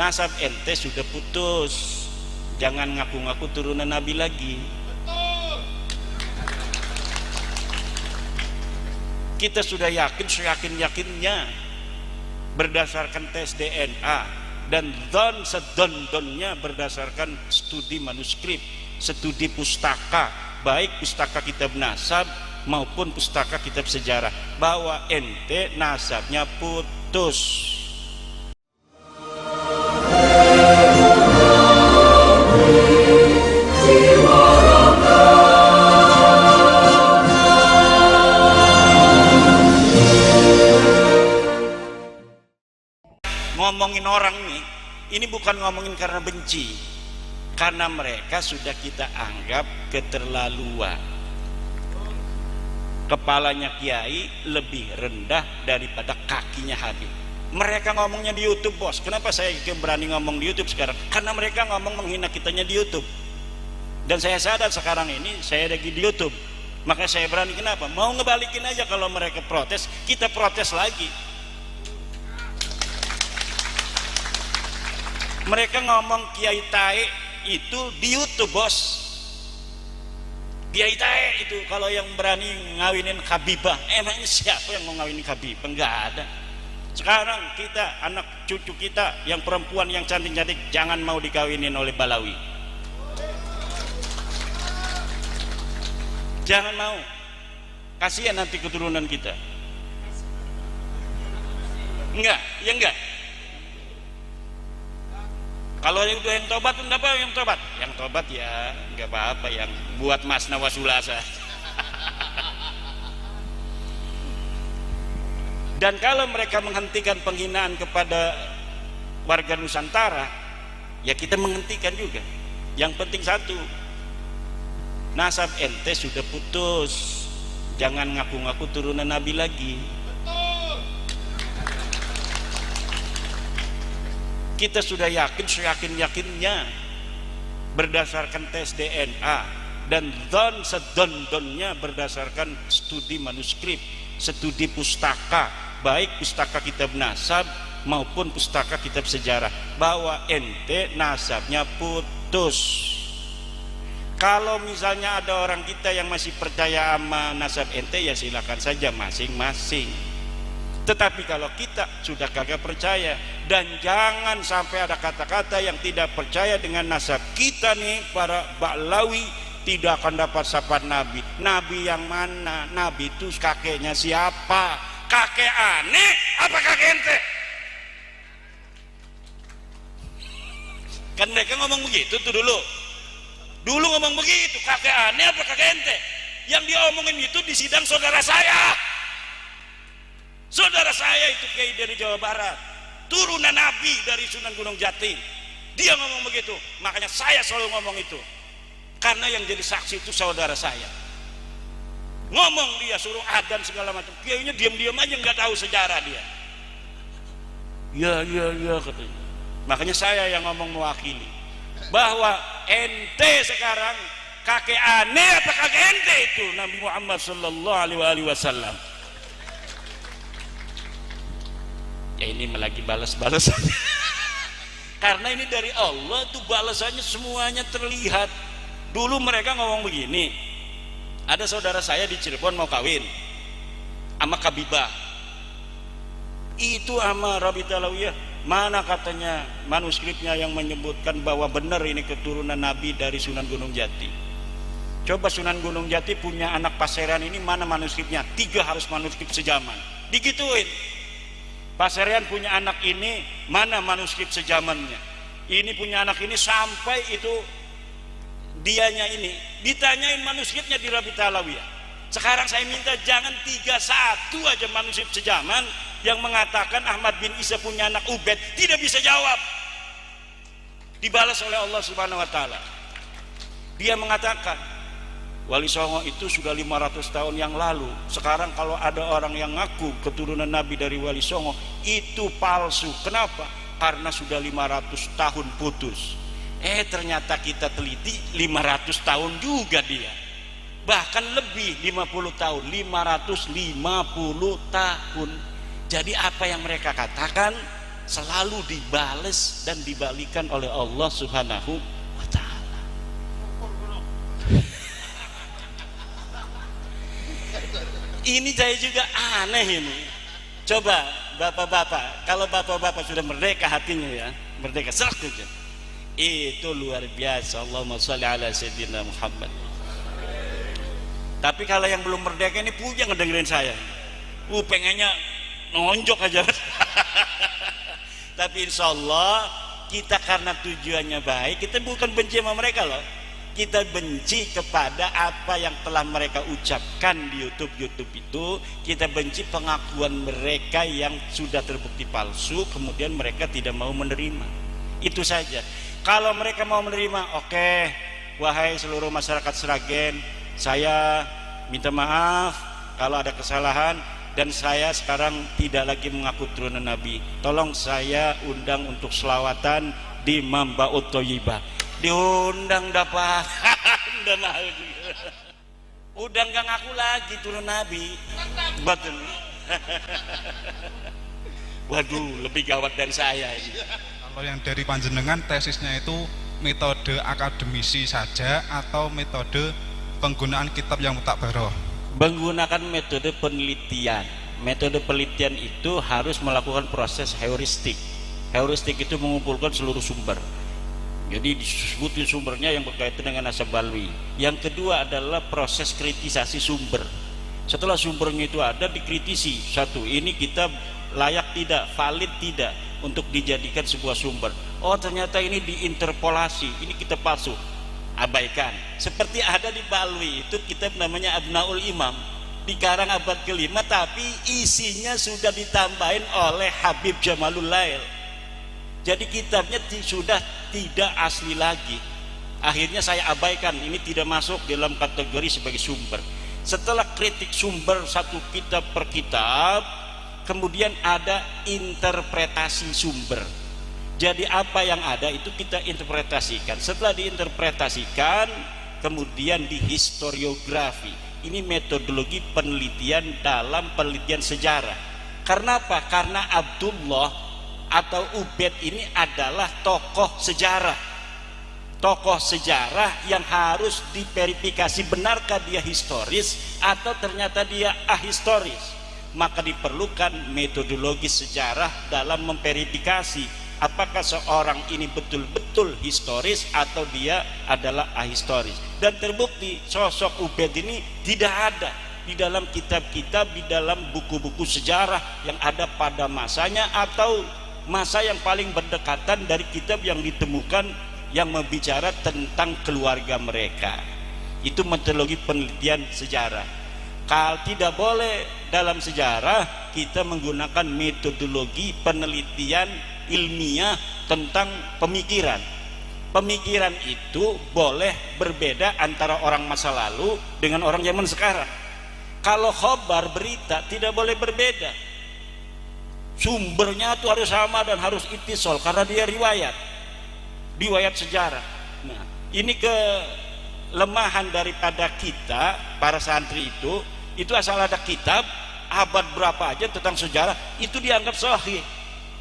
nasab ente sudah putus, jangan ngaku-ngaku turunan Nabi lagi. Kita sudah yakin seyakin-yakinnya berdasarkan tes DNA dan don sedon-donnya berdasarkan studi manuskrip, studi pustaka, baik pustaka kitab nasab maupun pustaka kitab sejarah, bahwa ente nasabnya putus. Ngomongin orang nih, ini bukan ngomongin karena benci, karena mereka sudah kita anggap keterlaluan. Kepalanya kiai lebih rendah daripada kakinya Habib. Mereka ngomongnya di YouTube, bos. Kenapa saya berani ngomong di YouTube sekarang? Karena mereka ngomong menghina kitanya di YouTube. Dan saya sadar sekarang ini saya lagi di YouTube, maka saya berani. Kenapa? Mau ngebalikin aja. Kalau mereka protes, kita protes lagi. Mereka ngomong kiai tae itu di YouTube, bos. Kiai tae itu kalau yang berani ngawinin Habibah. Emangnya siapa yang mau ngawinin Habibah? Enggak ada. Sekarang kita, anak cucu kita yang perempuan yang cantik-cantik, jangan mau dikawinin oleh Balawi. Jangan mau. Kasihan nanti keturunan kita. Enggak, ya enggak. Kalau yang udah yang tobat, kenapa yang tobat? Yang tobat ya nggak apa-apa, yang buat masna wasulasa. Dan kalau mereka menghentikan penghinaan kepada warga Nusantara, ya kita menghentikan juga. Yang penting satu, nasab ente sudah putus, jangan ngaku-ngaku turunan Nabi lagi. Kita sudah yakin seyakin-yakinnya berdasarkan tes DNA dan don sedon-donnya berdasarkan studi manuskrip, studi pustaka, baik pustaka kitab nasab maupun pustaka kitab sejarah, bahwa ente nasabnya putus. Kalau misalnya ada orang kita yang masih percaya sama nasab ente, ya silakan saja masing-masing. Tetapi kalau kita sudah kagak percaya, dan jangan sampai ada kata-kata yang tidak percaya dengan nasab kita nih, para Ba'lawi tidak akan dapat syafaat Nabi. Nabi yang mana? Nabi itu kakeknya siapa? Kakek aneh apa kakek ente? Kan mereka ngomong begitu tuh dulu ngomong begitu, kakek aneh apa kakek ente? Yang diomongin itu di sidang saudara saya. Saudara saya itu kiai dari Jawa Barat, turunan Nabi dari Sunan Gunung Jati. Dia ngomong begitu, makanya saya selalu ngomong itu, karena yang jadi saksi itu saudara saya. Ngomong dia suruh adzan segala macam, kiainya diam-diam aja, nggak tahu sejarah dia. Ya katanya. Makanya saya yang ngomong mewakili bahwa ente sekarang kakek aneh apa kakek ente itu Nabi Muhammad sallallahu alaihi wasallam. Ya ini lagi balas-balasan. Karena ini dari Allah tuh, balasannya semuanya terlihat. Dulu mereka ngomong begini, ada saudara saya di Cirebon mau kawin sama Kabibah, itu sama Rabi Talawiyah, mana katanya manuskripnya yang menyebutkan bahwa benar ini keturunan Nabi dari Sunan Gunung Jati. Coba Sunan Gunung Jati punya anak Paseran ini, mana manuskripnya? 3 harus manuskrip sejaman, digituin. Paseran punya anak ini, mana manuskrip sejamannya? Ini punya anak ini, sampai itu dianya ini ditanyain manuskripnya di Rabi Talawiyah. Sekarang saya minta jangan 31 aja manuskrip sejaman yang mengatakan Ahmad bin Isa punya anak Ubed, tidak bisa jawab. Dibalas oleh Allah Subhanahu wa taala. Dia mengatakan Wali Songo itu sudah 500 tahun yang lalu. Sekarang kalau ada orang yang ngaku keturunan Nabi dari Wali Songo, itu palsu. Kenapa? Karena sudah 500 tahun putus. Ternyata kita teliti 500 tahun juga dia. Bahkan lebih, 50 tahun, 550 tahun. Jadi apa yang mereka katakan, selalu dibales dan dibalikan oleh Allah Subhanahu wa ta'ala. Ini saya juga aneh ini. Coba bapak-bapak, kalau bapak-bapak sudah merdeka hatinya ya, merdeka selak saja, itu luar biasa. Allahumma sholli ala sayyidina Muhammad. Tapi kalau yang belum merdeka ini punya ngedengerin saya, pengennya nonjok aja. Tapi insya Allah kita karena tujuannya baik, kita bukan benci sama mereka loh. Kita benci kepada apa yang telah mereka ucapkan di YouTube itu. Kita benci pengakuan mereka yang sudah terbukti palsu, kemudian mereka tidak mau menerima. Itu saja. Kalau mereka mau menerima, oke, wahai seluruh masyarakat Sragen, saya minta maaf kalau ada kesalahan, dan saya sekarang tidak lagi mengaku turunan Nabi. Tolong saya undang untuk selawatan di Mambaut Thoyibah. Diundang dapat udah nggak ngaku lagi turun Nabi. Betul. Waduh, lebih gawat dari saya ini. Kalau yang dari panjenengan tesisnya itu metode akademisi saja atau metode penggunaan kitab yang mutakbaroh? Menggunakan metode penelitian. Metode penelitian itu harus melakukan proses heuristik. Heuristik itu mengumpulkan seluruh sumber. Jadi disebutin sumbernya yang berkaitan dengan Nasabalawi. Yang kedua adalah proses kritisasi sumber. Setelah sumbernya itu ada, dikritisi. Satu, ini kitab layak tidak, valid tidak untuk dijadikan sebuah sumber. Oh ternyata ini diinterpolasi, ini kitab palsu, abaikan. Seperti ada di Balwi itu kitab namanya Abnaul Imam, dikarang abad ke-5, tapi isinya sudah ditambahin oleh Habib Jamalul Lail. Jadi kitabnya sudah tidak asli lagi. Akhirnya saya abaikan, ini tidak masuk dalam kategori sebagai sumber. Setelah kritik sumber satu kitab per kitab, kemudian ada interpretasi sumber. Jadi apa yang ada itu kita interpretasikan. Setelah diinterpretasikan, kemudian dihistoriografi. Ini metodologi penelitian dalam penelitian sejarah. Karena apa? Karena Abdullah atau Ubaid ini adalah tokoh sejarah. Tokoh sejarah yang harus diverifikasi benarkah dia historis atau ternyata dia ahistoris. Maka diperlukan metodologi sejarah dalam memverifikasi apakah seorang ini betul-betul historis atau dia adalah ahistoris. Dan terbukti sosok Ubaid ini tidak ada di dalam kitab-kitab, di dalam buku-buku sejarah yang ada pada masanya atau masa yang paling berdekatan dari kitab yang ditemukan yang membicara tentang keluarga mereka. Itu metodologi penelitian sejarah. Kalau tidak boleh dalam sejarah kita menggunakan metodologi penelitian ilmiah tentang pemikiran. Pemikiran itu boleh berbeda antara orang masa lalu dengan orang zaman sekarang. Kalau khobar berita tidak boleh berbeda. Sumbernya itu harus sama dan harus ittisol karena dia riwayat sejarah. Nah, ini kelemahan daripada kita para santri itu asal ada kitab abad berapa aja tentang sejarah itu dianggap sahih.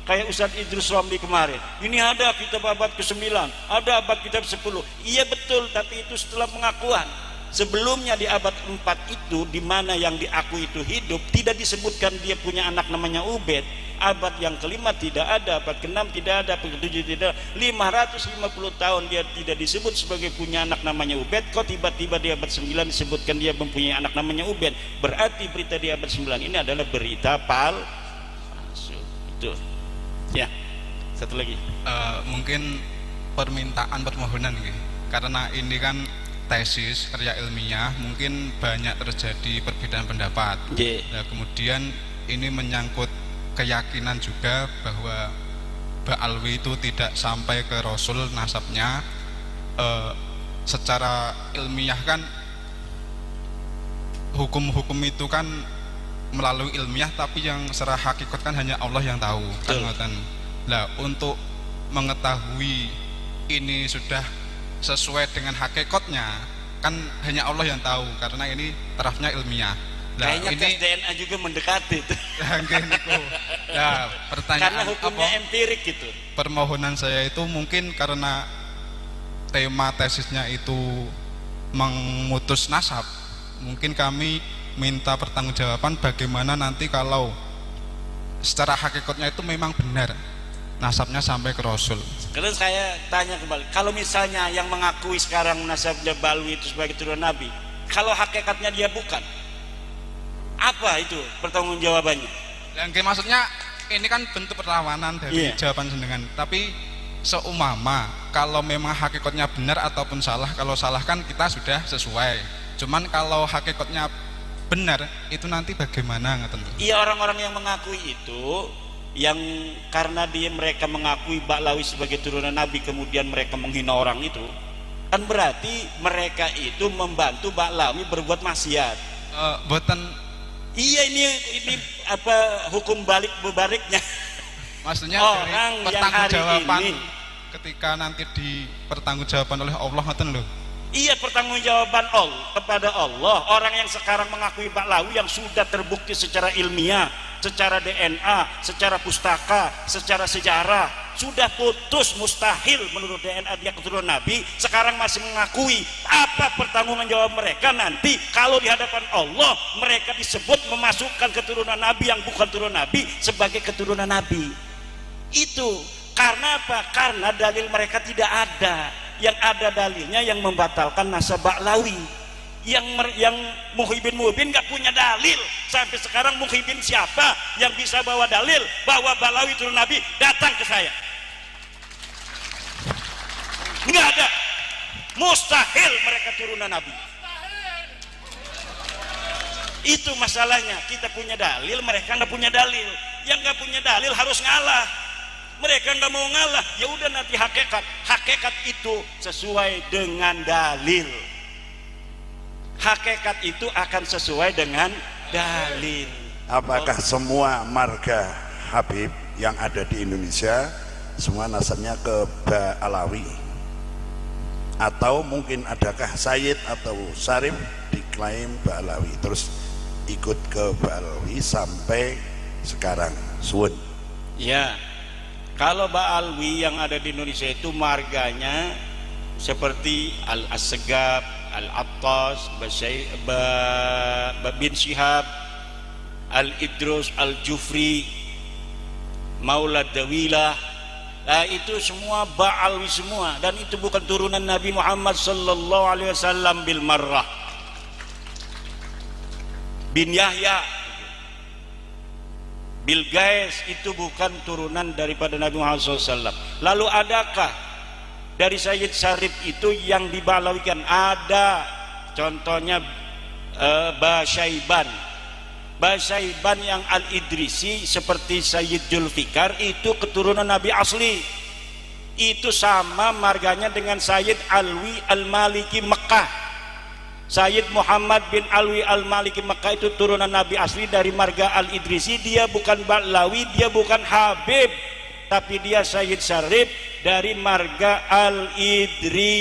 Kayak Ustadz Idrus Romli kemarin, ini ada kitab abad ke-9, ada abad kitab 10. Iya betul, tapi itu setelah pengakuan. Sebelumnya di abad 4 itu, di mana yang diakui itu hidup, tidak disebutkan dia punya anak namanya Ubaid. Abad yang kelima tidak ada, abad ke-6 tidak ada, abad ke-7 tidak ada. 550 tahun dia tidak disebut sebagai punya anak namanya Ubaid. Kok tiba-tiba di abad 9 disebutkan dia mempunyai anak namanya Ubaid? Berarti berita di abad 9 ini adalah berita palsu. Itu ya. Satu lagi mungkin permohonan gitu. Karena ini kan tesis karya ilmiah, mungkin banyak terjadi perbedaan pendapat. Nah, kemudian ini menyangkut keyakinan juga bahwa Ba'alwi itu tidak sampai ke Rasul nasabnya. Secara ilmiah kan hukum-hukum itu kan melalui ilmiah, tapi yang secara hakikat kan hanya Allah yang tahu. Kan, nah, untuk mengetahui ini sudah sesuai dengan hakikatnya kan hanya Allah yang tahu, karena ini tarafnya ilmiah. Kayaknya tes DNA juga mendekati itu. Nah, pertanyaan karena hukumnya empirik gitu. Permohonan saya itu mungkin karena tema tesisnya itu memutus nasab. Mungkin kami minta pertanggungjawaban bagaimana nanti kalau secara hakikatnya itu memang benar nasabnya sampai ke Rasul. Terus saya tanya kembali, kalau misalnya yang mengakui sekarang nasabnya Balwi itu sebagai turunan Nabi, kalau hakikatnya dia bukan, apa itu pertanggungjawabannya? Yang maksudnya ini kan bentuk perlawanan dari jawaban jenengan. Tapi seumama kalau memang hakikatnya benar ataupun salah, kalau salah kan kita sudah sesuai. Cuman kalau hakikatnya benar itu nanti bagaimana ngaten? Iya, orang-orang yang mengakui itu yang karena mereka mengakui Ba'lawi sebagai turunan Nabi kemudian mereka menghina orang itu, kan berarti mereka itu membantu Ba'lawi berbuat maksiat. Buatan. Iya, ini apa hukum balik bebaliknya. Maksudnya orang dari yang hari ini ketika nanti dipertanggungjawaban oleh Allah ngoten lho. Iya, pertanggungjawaban Allah kepada Allah. Orang yang sekarang mengakui Ba'lawi yang sudah terbukti secara ilmiah, secara DNA, secara pustaka, secara sejarah, sudah putus mustahil menurut DNA dia keturunan Nabi, sekarang masih mengakui. Apa pertanggungjawab mereka nanti kalau di hadapan Allah mereka disebut memasukkan keturunan Nabi yang bukan turunan Nabi sebagai keturunan Nabi? Itu karena apa? Karena dalil mereka tidak ada. Yang ada dalilnya yang membatalkan nasab Ba'lawi. Yang Muhyiddin nggak punya dalil sampai sekarang. Muhyiddin siapa yang bisa bawa dalil bahwa Ba'lawi turun Nabi? Datang ke saya. Nggak ada. Mustahil mereka turunan Nabi. Itu masalahnya. Kita punya dalil, mereka nggak punya dalil. Yang nggak punya dalil harus ngalah. Mereka nggak mau ngalah, ya udah nanti hakikat itu sesuai dengan dalil. Hakikat itu akan sesuai dengan dalil. Apakah semua marga Habib yang ada di Indonesia semua nasabnya ke Ba'lawi? Atau mungkin adakah Sayyid atau Syarif diklaim Ba'lawi terus ikut ke Ba'lawi sampai sekarang? Suwun. Ya. Kalau Ba'lawi yang ada di Indonesia itu marganya seperti Al-Asgab, Al-Attas, bin Syihab, Al-Idrus, Al-Jufri, Maulad Dawilah. Nah, itu semua Ba'lawi semua, dan itu bukan turunan Nabi Muhammad sallallahu alaihi wasallam bil marrah. Bin Yahya, Bilqais itu bukan turunan daripada Nabi Muhammad SAW. Lalu adakah dari Sayyid Syarif itu yang dibalawikan? Ada, contohnya Basyaiban yang Al-Idrisi seperti Sayyid Julfikar itu keturunan Nabi asli. Itu sama marganya dengan Sayyid Alwi Al-Maliki Mekah. Sayyid Muhammad bin Alwi Al-Maliki Mekah itu turunan Nabi asli dari marga Al-Idrisi. Dia bukan Ba'lawi, dia bukan Habib, tapi dia Sayyid Syarif dari marga Al-Idrisi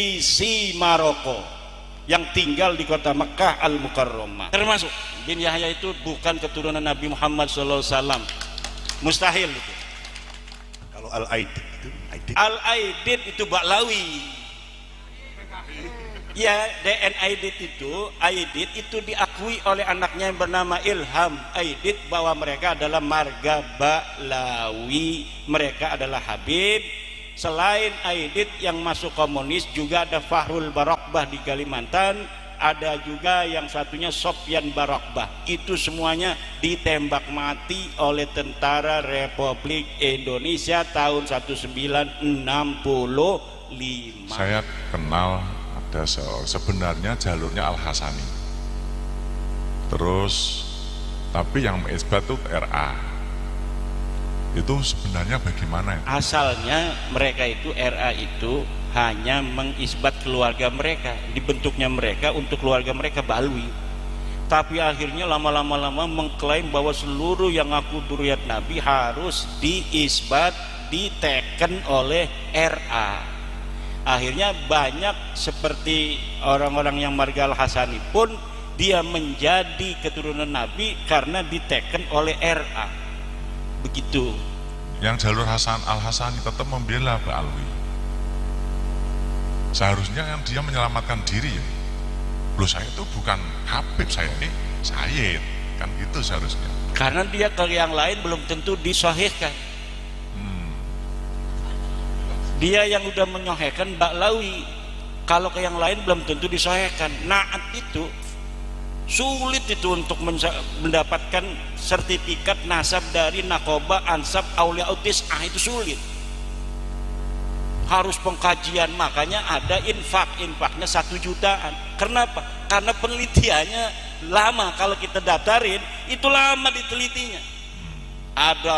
Maroko yang tinggal di kota Mekah Al-Mukarramah. Termasuk bin Yahya itu bukan keturunan Nabi Muhammad SAW. Mustahil itu. Kalau Al-Aidid itu? Al-Aidid itu Ba'lawi. Ya, DNA Aidid itu diakui oleh anaknya yang bernama Ilham Aidid bahwa mereka adalah marga Ba'lawi, mereka adalah Habib. Selain Aidid yang masuk komunis juga ada Fahrul Barakbah di Kalimantan, ada juga yang satunya Sofyan Barakbah. Itu semuanya ditembak mati oleh tentara Republik Indonesia tahun 1965. Saya kenal ada sebenarnya jalurnya Al-Hasani, terus tapi yang mengisbat itu RA. Itu sebenarnya bagaimana? Asalnya mereka itu RA itu hanya mengisbat keluarga mereka, dibentuknya mereka untuk keluarga mereka Ba'lawi. Tapi akhirnya lama-lama mengklaim bahwa seluruh yang ngaku dzurriyyat Nabi harus diisbat, diteken oleh RA. Akhirnya banyak seperti orang-orang yang marga Al-Hasani pun dia menjadi keturunan Nabi karena diteken oleh RA. Begitu. Yang jalur Hasan Al-Hasani tetap membela Mbak Alwi. Seharusnya yang dia menyelamatkan diri ya. Loh, saya itu bukan Habib, saya ini Sayyid. Kan gitu seharusnya. Karena dia ke yang lain belum tentu disahihkan. Dia yang udah menyahihkan Ba'lawi, kalau ke yang lain belum tentu disahihkan. Naat itu sulit itu untuk mendapatkan sertifikat nasab dari Naqoba, Ansab, Aulia Tis'ah, itu sulit. Harus pengkajian, makanya ada infaknya 1 jutaan. Kenapa? Karena penelitiannya lama. Kalau kita daftarin itu lama ditelitinya. Ada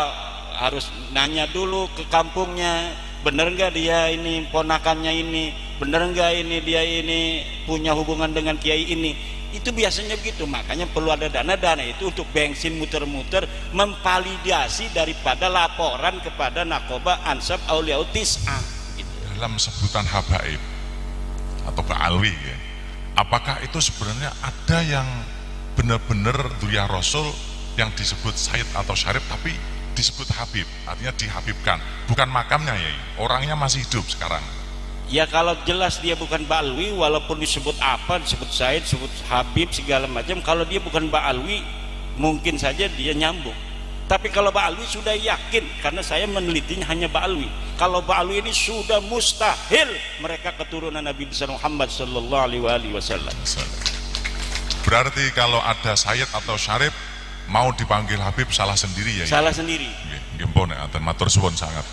harus nanya dulu ke kampungnya, bener nggak dia ini ponakannya ini, bener nggak ini dia ini punya hubungan dengan kiai ini. Itu biasanya begitu. Makanya perlu ada dana itu untuk bensin muter-muter memvalidasi daripada laporan kepada Naqoba, Ansab, Aulia Tis'ah gitu. Dalam sebutan habaib atau Ba'alwi ya, apakah itu sebenarnya ada yang benar-benar Dzurriyyah Rasul yang disebut Sayyid atau Syarif tapi disebut Habib, artinya dihabibkan, bukan makamnya ya, orangnya masih hidup sekarang? Ya kalau jelas dia bukan Ba'alwi, walaupun disebut apa, disebut Sayyid, disebut Habib segala macam, kalau dia bukan Ba'alwi mungkin saja dia nyambung. Tapi kalau Ba'alwi sudah yakin, karena saya menelitinya hanya Ba'alwi. Kalau Ba'alwi ini sudah mustahil mereka keturunan Nabi besar Muhammad sallallahu alaihi wasallam. Berarti kalau ada Sayyid atau Syarif mau dipanggil Habib salah sendiri ya? Salah sendiri. Nggih pun ya, matur suwun sangat.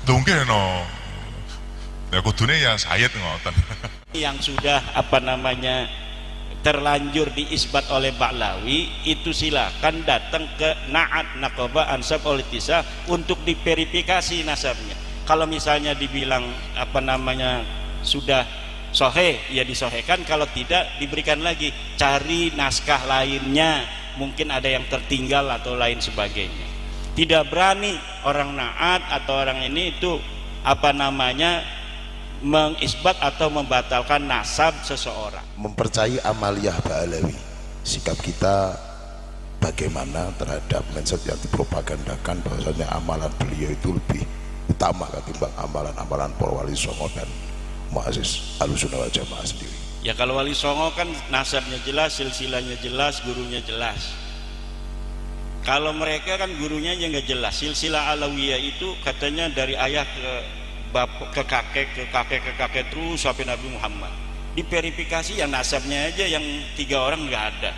Nggih no. Ya kudune ya Sayyid ngoten. Yang sudah terlanjur diisbat oleh Ba'lawi itu silakan datang ke Naat, Naqoba, Ansab, Aulia Tis'ah untuk diverifikasi nasabnya. Kalau misalnya dibilang sudah sahih, ya disahihkan. Kalau tidak, diberikan lagi, cari naskah lainnya, mungkin ada yang tertinggal atau lain sebagainya. Tidak berani orang Naat atau orang ini itu mengisbat atau membatalkan nasab seseorang. Mempercayai amaliyah Ba'alawi, sikap kita bagaimana terhadap mindset yang dipropagandakan bahwasanya amalan beliau itu lebih utama ketimbang amalan-amalan para wali songo dan muassis Ahlussunnah wal Jamaah sendiri. Ya kalau wali songo kan nasabnya jelas, silsilahnya jelas, gurunya jelas. Kalau mereka kan gurunya yang nggak jelas. Silsilah Alawiyah itu katanya dari ayah ke kakek terus sampai Nabi Muhammad. Diverifikasi yang nasabnya aja yang 3 orang nggak ada.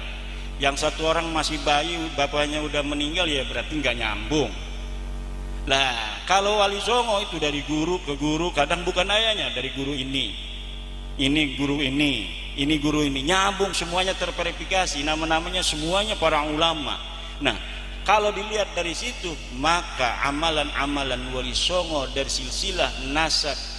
Yang 1 orang masih bayi, bapaknya udah meninggal, ya berarti nggak nyambung. Lah kalau wali songo itu dari guru ke guru, kadang bukan ayahnya, dari guru ini guru ini guru ini, nyambung semuanya, terverifikasi, nama-namanya semuanya para ulama. Nah kalau dilihat dari situ, maka amalan-amalan wali songo dari silsilah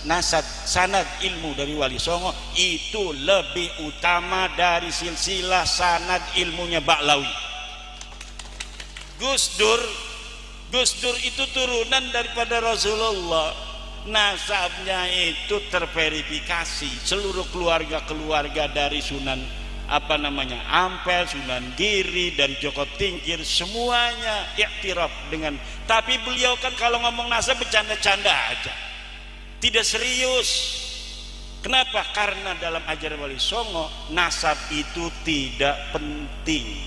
nasab sanad ilmu dari wali songo itu lebih utama dari silsilah sanad ilmunya Ba'lawi. Gus Dur itu turunan daripada Rasulullah, nasabnya itu terverifikasi, seluruh keluarga dari Sunan Ampel, Sunan Giri, dari Joko Tingkir, semuanya iktiraf dengan. Tapi beliau kan kalau ngomong nasab bercanda-canda aja, tidak serius. Kenapa? Karena dalam ajaran wali songo nasab itu tidak penting.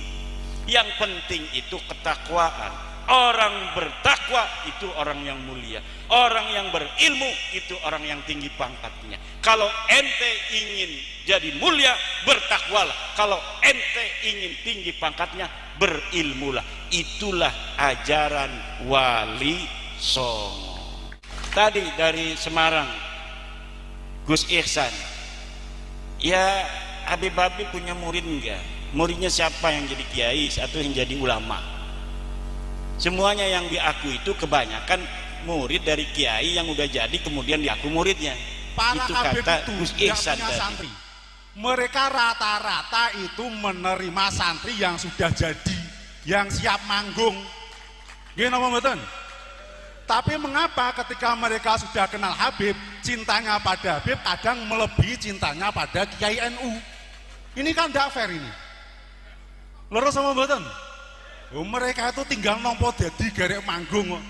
Yang penting itu ketakwaan. Orang bertakwa itu orang yang mulia, orang yang berilmu itu orang yang tinggi pangkatnya. Kalau ente ingin jadi mulia, bertakwalah. Kalau ente ingin tinggi pangkatnya, berilmulah. Itulah ajaran wali songo. Tadi dari Semarang, Gus Ihsan, ya Habib punya murid enggak? Muridnya siapa yang jadi kiai atau yang jadi ulama? Semuanya yang diaku itu kebanyakan murid dari kiai yang udah jadi kemudian diaku muridnya. Para itu Habib kata itu Gus tidak Ihsan punya tadi. santri. Mereka rata-rata itu menerima santri yang sudah jadi, yang siap manggung. Gini mboten? Tapi mengapa ketika mereka sudah kenal Habib, cintanya pada Habib kadang melebihi cintanya pada Kiai NU? Ini kan tidak fair ini. Leres sama mboten? Oh, mereka itu tinggal nompo dadi garek manggung kok.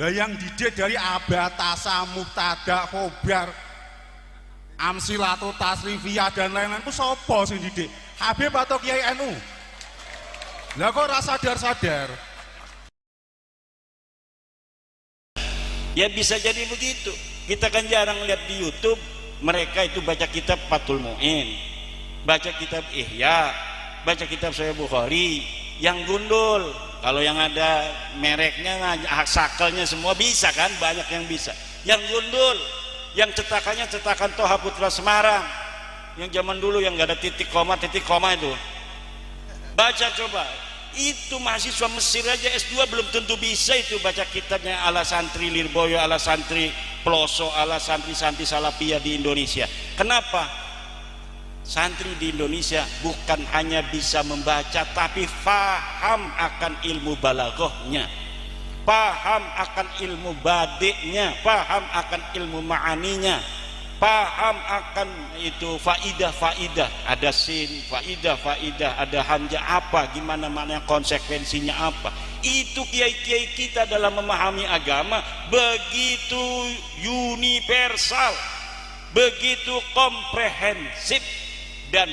Lah yang didik dari Abatasa, Mubtada, Khobar, Amsilatu, Tasrifiyah dan lain-lain itu sapa sing didik? Habib atau Kiai NU? Lah kok ora sadar-sadar? Ya bisa jadi begitu. Kita kan jarang lihat di YouTube mereka itu baca kitab Fathul Mu'in, baca kitab Ihya, baca kitab Sahih Bukhari, yang gundul. Kalau yang ada mereknya, sakelnya semua bisa kan, banyak yang bisa. Yang gundul, yang cetakannya cetakan Toha Putra Semarang, yang zaman dulu yang gak ada titik koma itu. Baca coba. Itu mahasiswa Mesir aja S2 belum tentu bisa itu baca kitabnya ala santri Lirboyo, ala santri Ploso, ala santri-santri Salafiyah di Indonesia. Kenapa? Santri di Indonesia bukan hanya bisa membaca, tapi paham akan ilmu balaghahnya, paham akan ilmu badiknya, paham akan ilmu ma'aninya, paham akan itu faidah-faidah, ada sin, faidah-faidah, ada hamzah apa, gimana mana konsekuensinya apa. Itu kiai-kiai kita dalam memahami agama begitu universal, begitu komprehensif, dan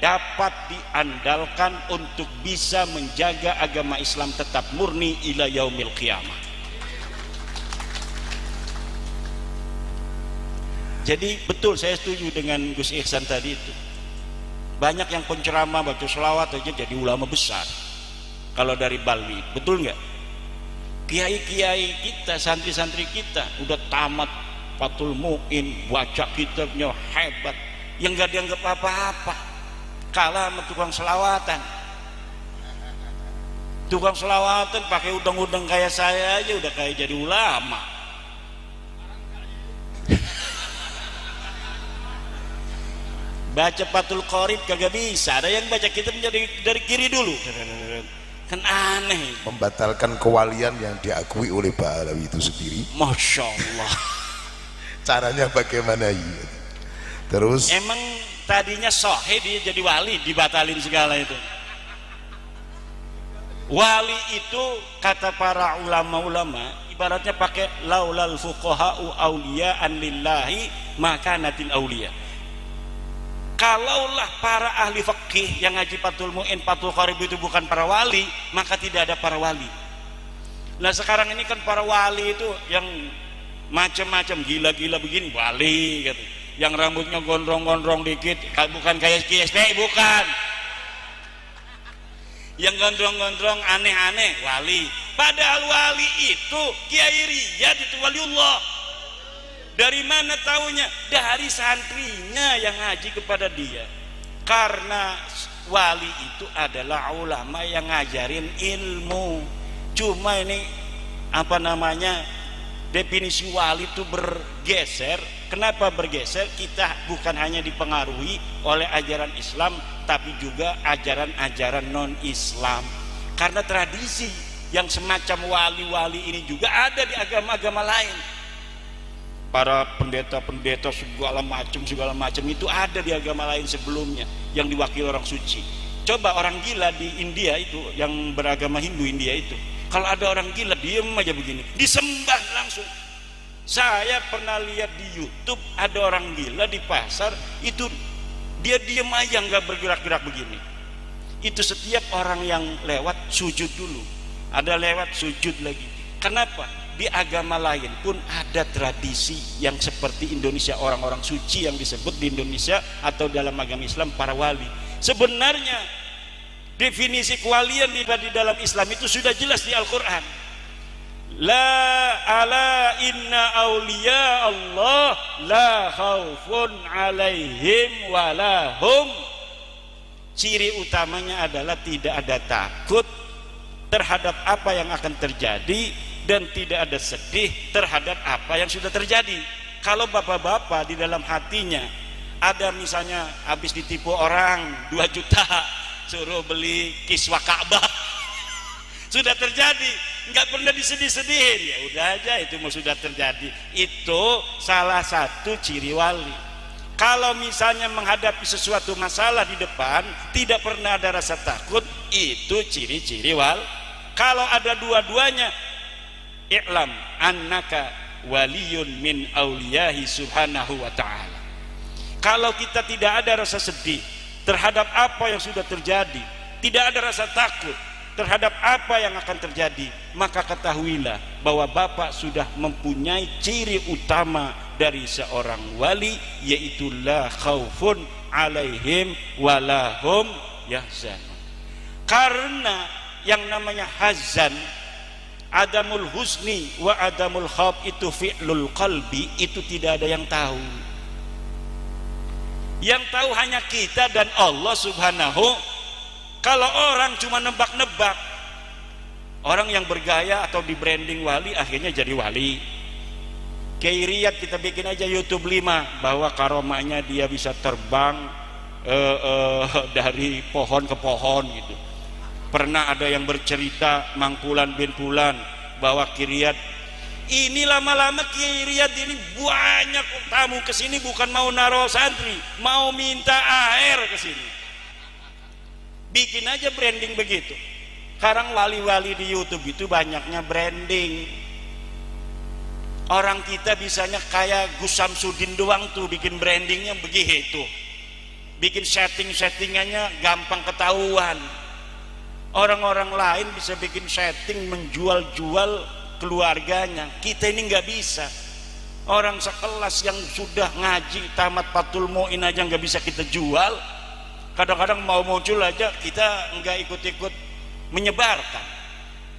dapat diandalkan untuk bisa menjaga agama Islam tetap murni ila yaumil qiyamah. Jadi betul, saya setuju dengan Gus Ihsan tadi itu. Banyak yang penceramah baca selawat aja jadi ulama besar. Kalau dari Balwi, betul nggak? Kiai-kiai kita, santri-santri kita udah tamat Fathul Mu'in, baca kitabnya hebat, yang nggak dianggap apa-apa, kalah sama tukang selawatan. Tukang selawatan pakai udang-udang kayak saya aja udah kayak jadi ulama. Baca Fathul Qorib kagak bisa, ada yang baca kitab dari kiri dulu, kan aneh. Membatalkan kewalian yang diakui oleh Pak Alawi itu sendiri. Masya Allah. Caranya bagaimana ya? Terus emang tadinya sohe dia jadi wali, dibatalin segala itu. Wali itu kata para ulama-ulama ibaratnya pakai laulal fuqaha'u awliya'an lillahi makanatil awliya. Kalaulah para ahli fikih yang ngaji Fathul Mu'in, Fathul Qorib itu bukan para wali, maka tidak ada para wali. Nah sekarang ini kan para wali itu yang macam-macam, gila-gila begini wali gitu. Yang rambutnya gondrong-gondrong dikit, bukan kayak KSP, bukan. Yang gondrong-gondrong aneh-aneh wali. Padahal wali itu Kiai Riyad, itu waliullah. Dari mana taunya? Dari santrinya yang ngaji kepada dia. Karena wali itu adalah ulama yang ngajarin ilmu. Cuma ini apa namanya, definisi wali itu bergeser. Kenapa bergeser? Kita bukan hanya dipengaruhi oleh ajaran Islam, tapi juga ajaran-ajaran non-Islam. Karena tradisi yang semacam wali-wali ini juga ada di agama-agama lain. Para pendeta-pendeta segala macam itu ada di agama lain sebelumnya yang diwakili orang suci. Coba orang gila di India itu, yang beragama Hindu India itu, kalau ada orang gila diem aja begini, disembah langsung. Saya pernah lihat di YouTube ada orang gila di pasar itu, dia diem aja nggak bergerak-gerak begini. Itu setiap orang yang lewat sujud dulu, ada lewat sujud lagi. Kenapa? Di agama lain pun ada tradisi yang seperti Indonesia, orang-orang suci yang disebut di Indonesia atau dalam agama Islam para wali. Sebenarnya definisi kewalian di dalam Islam itu sudah jelas di Al-Quran. La ala inna awliya Allah la khaufun alaihim walahum. Ciri utamanya adalah tidak ada takut terhadap apa yang akan terjadi, dan tidak ada sedih terhadap apa yang sudah terjadi. Kalau bapak-bapak di dalam hatinya ada misalnya habis ditipu orang 2 juta suruh beli kiswah Ka'bah, sudah terjadi, nggak pernah disedih-sedihin, ya udah aja itu mau sudah terjadi. Itu salah satu ciri wali. Kalau misalnya menghadapi sesuatu masalah di depan tidak pernah ada rasa takut, itu ciri-ciri wal. Kalau ada dua-duanya, i'lam annaka waliyun min auliyahi subhanahu wa ta'ala. Kalau kita tidak ada rasa sedih terhadap apa yang sudah terjadi, tidak ada rasa takut terhadap apa yang akan terjadi, maka ketahuilah bahwa Bapak sudah mempunyai ciri utama dari seorang wali, yaitu la khaufun alaihim walahum yahzanun. Karena yang namanya hazan, adamul husni wa adamul khauf, itu fi'lul qalbi, itu tidak ada yang tahu. Yang tahu hanya kita dan Allah subhanahu. Kalau orang cuma nebak-nebak, orang yang bergaya atau di branding wali akhirnya jadi wali. Kiai Riyad kita bikin aja YouTube 5 bahwa karomahnya dia bisa terbang dari pohon ke pohon gitu. Pernah ada yang bercerita Mangkulan bin Fulan bahwa Kiai Riyad ini lama-lama Kiai Riyad ini banyak tamu kesini bukan mau naro santri, mau minta air kesini. Bikin aja branding begitu. Sekarang wali-wali di YouTube itu banyaknya branding. Orang kita bisanya kayak Gus Samsudin doang tuh bikin brandingnya begitu. Bikin setting-settingannya gampang ketahuan. Orang-orang lain bisa bikin setting menjual-jual keluarganya. Kita ini nggak bisa. Orang sekelas yang sudah ngaji tamat Fathul Mu'in aja nggak bisa kita jual. Kadang-kadang mau muncul aja kita nggak ikut-ikut menyebarkan.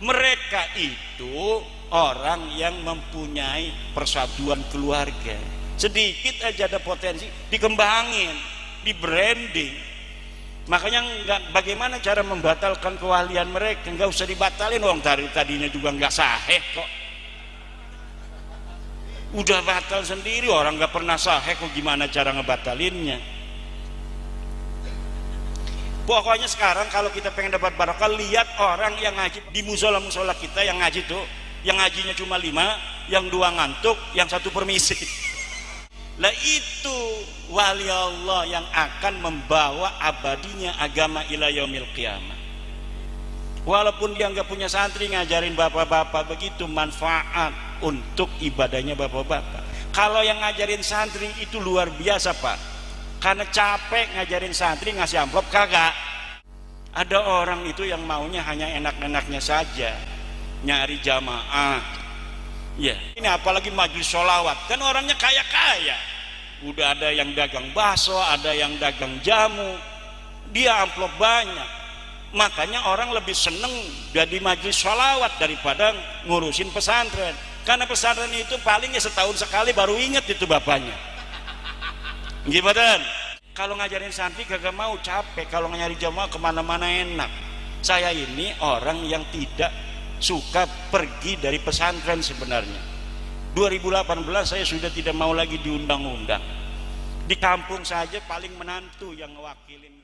Mereka itu orang yang mempunyai persatuan keluarga. Sedikit aja ada potensi, dikembangin, di branding. Makanya bagaimana cara membatalkan kewalian mereka? Nggak usah dibatalin, orang tadinya juga nggak sahih kok. Udah batal sendiri, orang nggak pernah sahih kok, gimana cara ngebatalinnya? Pokoknya sekarang kalau kita pengen dapat barokah, lihat orang yang ngaji di musola-musola kita, yang ngaji tuh, yang ngajinya cuma 5, yang 2 ngantuk, yang 1 permisi. Lah itu wali Allah yang akan membawa abadinya agama ila yaumil qiyamah. Walaupun dia nggak punya santri, ngajarin bapak-bapak begitu, manfaat untuk ibadahnya bapak-bapak. Kalau yang ngajarin santri itu luar biasa Pak, karena capek ngajarin santri, ngasih amplop kagak. Ada orang itu yang maunya hanya enak-enaknya saja, nyari jamaah. Ya, ini apalagi majelis sholawat, kan orangnya kaya-kaya. Udah ada yang dagang bakso, ada yang dagang jamu, dia amplop banyak. Makanya orang lebih seneng jadi majelis sholawat daripada ngurusin pesantren. Karena pesantren itu palingnya setahun sekali baru inget itu bapaknya. Gimana? Kalau ngajarin santri kagak mau, capek. Kalau nyari jamaah kemana-mana enak. Saya ini orang yang tidak suka pergi dari pesantren sebenarnya. 2018 saya sudah tidak mau lagi diundang-undang. Di kampung saja paling menantu yang ngewakilin.